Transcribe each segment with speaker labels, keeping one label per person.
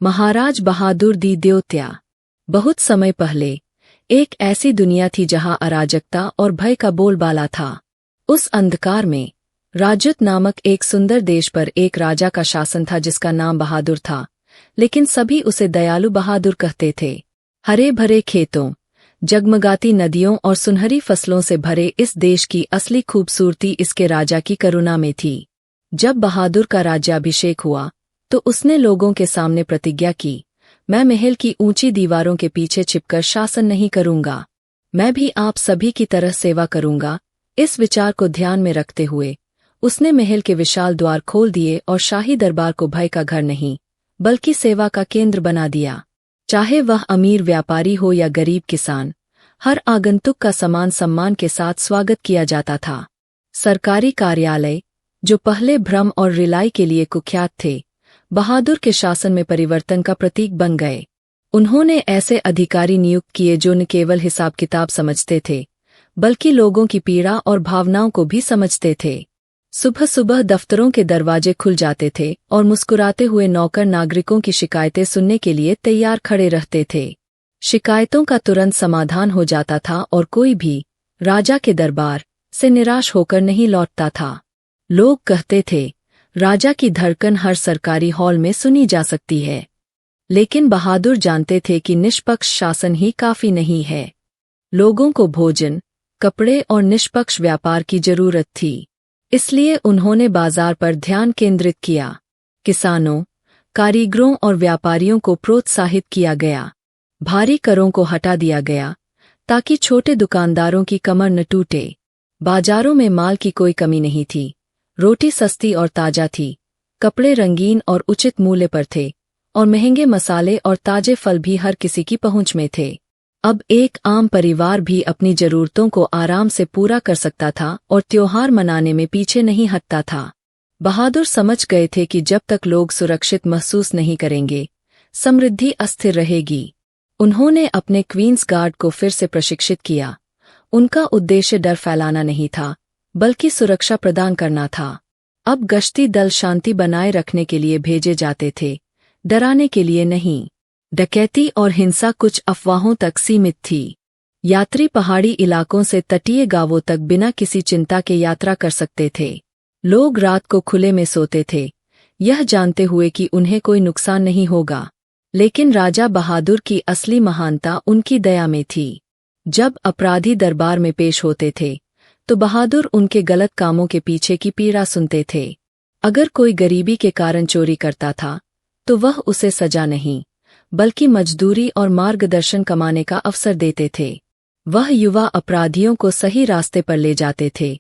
Speaker 1: महाराज बहादुर दी द्योत्या। बहुत समय पहले एक ऐसी दुनिया थी जहां अराजकता और भय का बोलबाला था। उस अंधकार में राजूत नामक एक सुंदर देश पर एक राजा का शासन था जिसका नाम बहादुर था, लेकिन सभी उसे दयालु बहादुर कहते थे। हरे भरे खेतों, जगमगाती नदियों और सुनहरी फसलों से भरे इस देश की असली खूबसूरती इसके राजा की करुणा में थी। जब बहादुर का राज्याभिषेक हुआ तो उसने लोगों के सामने प्रतिज्ञा की, मैं महल की ऊंची दीवारों के पीछे छिपकर शासन नहीं करूंगा, मैं भी आप सभी की तरह सेवा करूंगा। इस विचार को ध्यान में रखते हुए उसने महल के विशाल द्वार खोल दिए और शाही दरबार को भय का घर नहीं बल्कि सेवा का केंद्र बना दिया। चाहे वह अमीर व्यापारी हो या गरीब किसान, हर आगंतुक का समान सम्मान के साथ स्वागत किया जाता था। सरकारी कार्यालय, जो पहले भ्रम और रिलाई के लिए कुख्यात थे, बहादुर के शासन में परिवर्तन का प्रतीक बन गए। उन्होंने ऐसे अधिकारी नियुक्त किए जो न केवल हिसाब किताब समझते थे बल्कि लोगों की पीड़ा और भावनाओं को भी समझते थे। सुबह सुबह दफ्तरों के दरवाजे खुल जाते थे और मुस्कुराते हुए नौकर नागरिकों की शिकायतें सुनने के लिए तैयार खड़े रहते थे। शिकायतों का तुरंत समाधान हो जाता था और कोई भी राजा के दरबार से निराश होकर नहीं लौटता था। लोग कहते थे, राजा की धड़कन हर सरकारी हॉल में सुनी जा सकती है। लेकिन बहादुर जानते थे कि निष्पक्ष शासन ही काफी नहीं है। लोगों को भोजन, कपड़े और निष्पक्ष व्यापार की जरूरत थी। इसलिए उन्होंने बाजार पर ध्यान केंद्रित किया। किसानों, कारीगरों और व्यापारियों को प्रोत्साहित किया गया। भारी करों को हटा दिया गया ताकि छोटे दुकानदारों की कमर न टूटे। बाजारों में माल की कोई कमी नहीं थी। रोटी सस्ती और ताजा थी, कपड़े रंगीन और उचित मूल्य पर थे, और महंगे मसाले और ताजे फल भी हर किसी की पहुंच में थे। अब एक आम परिवार भी अपनी जरूरतों को आराम से पूरा कर सकता था और त्योहार मनाने में पीछे नहीं हटता था। बहादुर समझ गए थे कि जब तक लोग सुरक्षित महसूस नहीं करेंगे, समृद्धि अस्थिर रहेगी। उन्होंने अपने क्वींस गार्ड को फिर से प्रशिक्षित किया। उनका उद्देश्य डर फैलाना नहीं था बल्कि सुरक्षा प्रदान करना था। अब गश्ती दल शांति बनाए रखने के लिए भेजे जाते थे, डराने के लिए नहीं। डकैती और हिंसा कुछ अफवाहों तक सीमित थी। यात्री पहाड़ी इलाकों से तटीय गांवों तक बिना किसी चिंता के यात्रा कर सकते थे। लोग रात को खुले में सोते थे, यह जानते हुए कि उन्हें कोई नुकसान नहीं होगा। लेकिन राजा बहादुर की असली महानता उनकी दया में थी। जब अपराधी दरबार में पेश होते थे तो बहादुर उनके गलत कामों के पीछे की पीड़ा सुनते थे। अगर कोई गरीबी के कारण चोरी करता था तो वह उसे सजा नहीं बल्कि मजदूरी और मार्गदर्शन कमाने का अवसर देते थे। वह युवा अपराधियों को सही रास्ते पर ले जाते थे,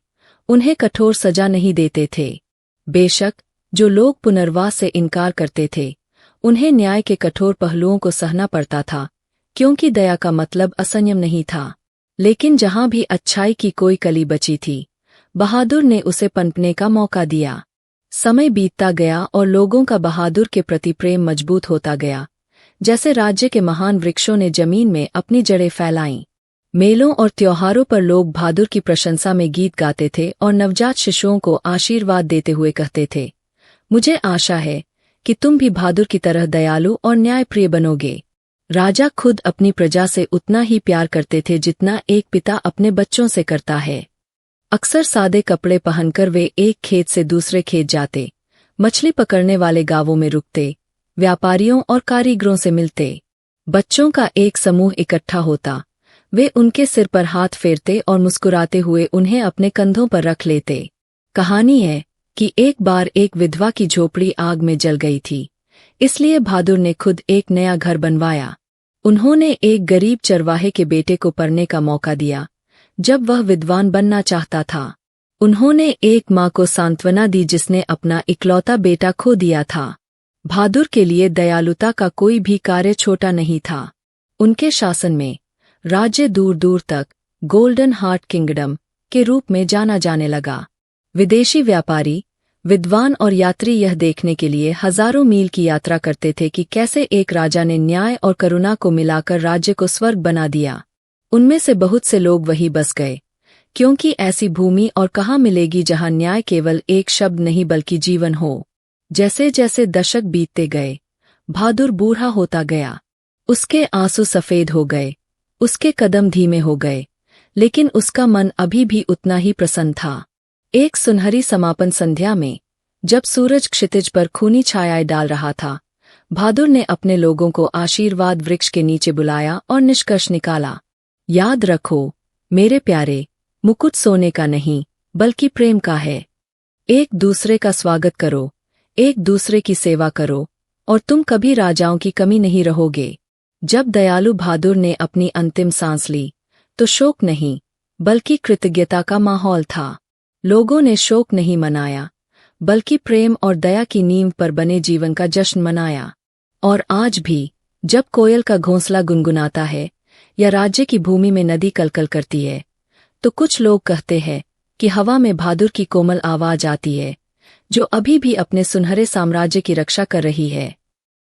Speaker 1: उन्हें कठोर सजा नहीं देते थे। बेशक जो लोग पुनर्वास से इनकार करते थे, उन्हें न्याय के कठोर पहलुओं को सहना पड़ता था, क्योंकि दया का मतलब असंयम नहीं था। लेकिन जहां भी अच्छाई की कोई कली बची थी, बहादुर ने उसे पनपने का मौका दिया। समय बीतता गया और लोगों का बहादुर के प्रति प्रेम मजबूत होता गया, जैसे राज्य के महान वृक्षों ने जमीन में अपनी जड़ें फैलाईं। मेलों और त्योहारों पर लोग बहादुर की प्रशंसा में गीत गाते थे और नवजात शिशुओं को आशीर्वाद देते हुए कहते थे, मुझे आशा है कि तुम भी बहादुर की तरह दयालु और न्यायप्रिय बनोगे। राजा खुद अपनी प्रजा से उतना ही प्यार करते थे जितना एक पिता अपने बच्चों से करता है। अक्सर सादे कपड़े पहनकर वे एक खेत से दूसरे खेत जाते, मछली पकड़ने वाले गांवों में रुकते, व्यापारियों और कारीगरों से मिलते। बच्चों का एक समूह इकट्ठा होता, वे उनके सिर पर हाथ फेरते और मुस्कुराते हुए उन्हें अपने कंधों पर रख लेते। कहानी है कि एक बार एक विधवा की झोपड़ी आग में जल गई थी, इसलिए बहादुर ने खुद एक नया घर बनवाया। उन्होंने एक गरीब चरवाहे के बेटे को पढ़ने का मौका दिया जब वह विद्वान बनना चाहता था। उन्होंने एक माँ को सांत्वना दी जिसने अपना इकलौता बेटा खो दिया था। बहादुर के लिए दयालुता का कोई भी कार्य छोटा नहीं था। उनके शासन में राज्य दूर दूर तक गोल्डन हार्ट किंगडम के रूप में जाना जाने लगा। विदेशी व्यापारी, विद्वान और यात्री यह देखने के लिए हजारों मील की यात्रा करते थे कि कैसे एक राजा ने न्याय और करुणा को मिलाकर राज्य को स्वर्ग बना दिया। उनमें से बहुत से लोग वहीं बस गए, क्योंकि ऐसी भूमि और कहाँ मिलेगी जहां न्याय केवल एक शब्द नहीं बल्कि जीवन हो। जैसे जैसे दशक बीतते गए, बहादुर बूढ़ा होता गया। उसके आंसू सफेद हो गए, उसके कदम धीमे हो गए, लेकिन उसका मन अभी भी उतना ही प्रसन्न था। एक सुनहरी समापन संध्या में, जब सूरज क्षितिज पर खूनी छायाएं डाल रहा था, बहादुर ने अपने लोगों को आशीर्वाद वृक्ष के नीचे बुलाया और निष्कर्ष निकाला। याद रखो मेरे प्यारे, मुकुट सोने का नहीं बल्कि प्रेम का है। एक दूसरे का स्वागत करो, एक दूसरे की सेवा करो, और तुम कभी राजाओं की कमी नहीं रहोगे। जब दयालु बहादुर ने अपनी अंतिम सांस ली, तो शोक नहीं बल्कि कृतज्ञता का माहौल था। लोगों ने शोक नहीं मनाया, बल्कि प्रेम और दया की नींव पर बने जीवन का जश्न मनाया। और आज भी, जब कोयल का घोंसला गुनगुनाता है या राज्य की भूमि में नदी कलकल करती है, तो कुछ लोग कहते हैं कि हवा में बहादुर की कोमल आवाज आती है, जो अभी भी अपने सुनहरे साम्राज्य की रक्षा कर रही है।